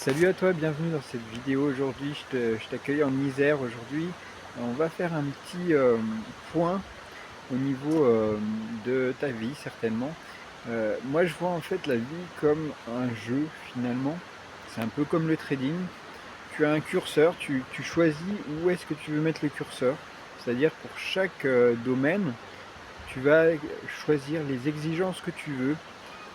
Salut à toi, bienvenue dans cette vidéo. Aujourd'hui, je t'accueille en Isère. Aujourd'hui, on va faire un petit point au niveau de ta vie, certainement. Moi, je vois en fait la vie comme un jeu, finalement. C'est un peu comme le trading. Tu as un curseur, tu choisis où est-ce que tu veux mettre le curseur. C'est-à-dire pour chaque domaine, tu vas choisir les exigences que tu veux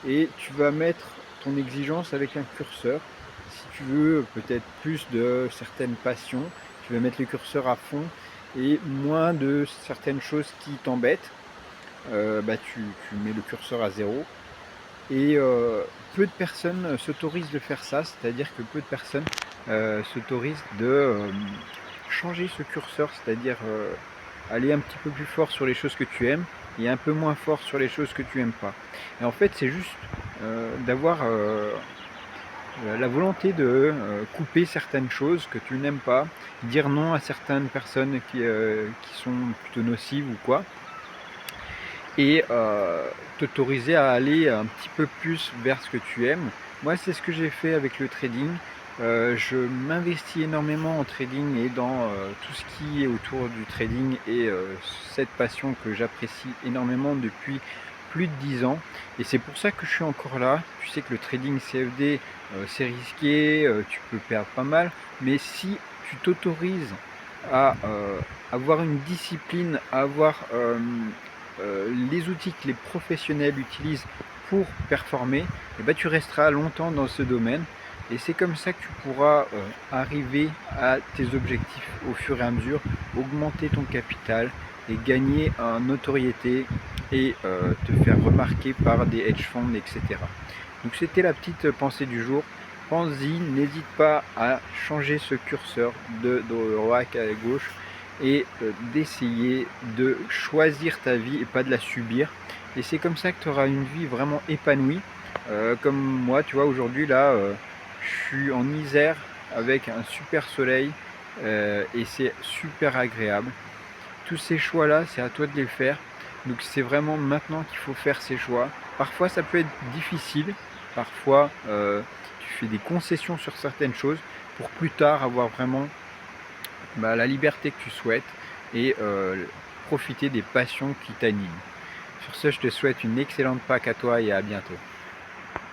et tu vas mettre ton exigence avec un curseur. Si tu veux peut-être plus de certaines passions, tu vas mettre le curseur à fond et moins de certaines choses qui t'embêtent, tu mets le curseur à zéro. Et peu de personnes s'autorisent de faire ça, c'est-à-dire que peu de personnes s'autorisent de changer ce curseur, c'est-à-dire aller un petit peu plus fort sur les choses que tu aimes et un peu moins fort sur les choses que tu aimes pas. Et en fait, c'est juste d'avoir la volonté de couper certaines choses que tu n'aimes pas, dire non à certaines personnes qui sont plutôt nocives ou quoi, et t'autoriser à aller un petit peu plus vers ce que tu aimes. Moi, c'est ce que j'ai fait avec le trading. Je m'investis énormément en trading et dans tout ce qui est autour du trading et cette passion que j'apprécie énormément depuis plus de 10 ans. Et c'est pour ça que je suis encore là. Tu sais que le trading CFD, c'est risqué, tu peux perdre pas mal. Mais si tu t'autorises à avoir une discipline, à avoir les outils que les professionnels utilisent pour performer, et ben, tu resteras longtemps dans ce domaine. Et c'est comme ça que tu pourras arriver à tes objectifs au fur et à mesure, augmenter ton capital et gagner en notoriété et te faire remarquer par des hedge funds, etc. Donc c'était la petite pensée du jour. Pense-y, n'hésite pas à changer ce curseur de droite à gauche et d'essayer de choisir ta vie et pas de la subir. Et c'est comme ça que tu auras une vie vraiment épanouie. Comme moi, tu vois, aujourd'hui là, je suis en Isère avec un super soleil et c'est super agréable. Tous ces choix-là, c'est à toi de les faire. Donc c'est vraiment maintenant qu'il faut faire ces choix. Parfois ça peut être difficile, parfois tu fais des concessions sur certaines choses pour plus tard avoir vraiment la liberté que tu souhaites et profiter des passions qui t'animent. Sur ce, je te souhaite une excellente Pâques à toi et à bientôt.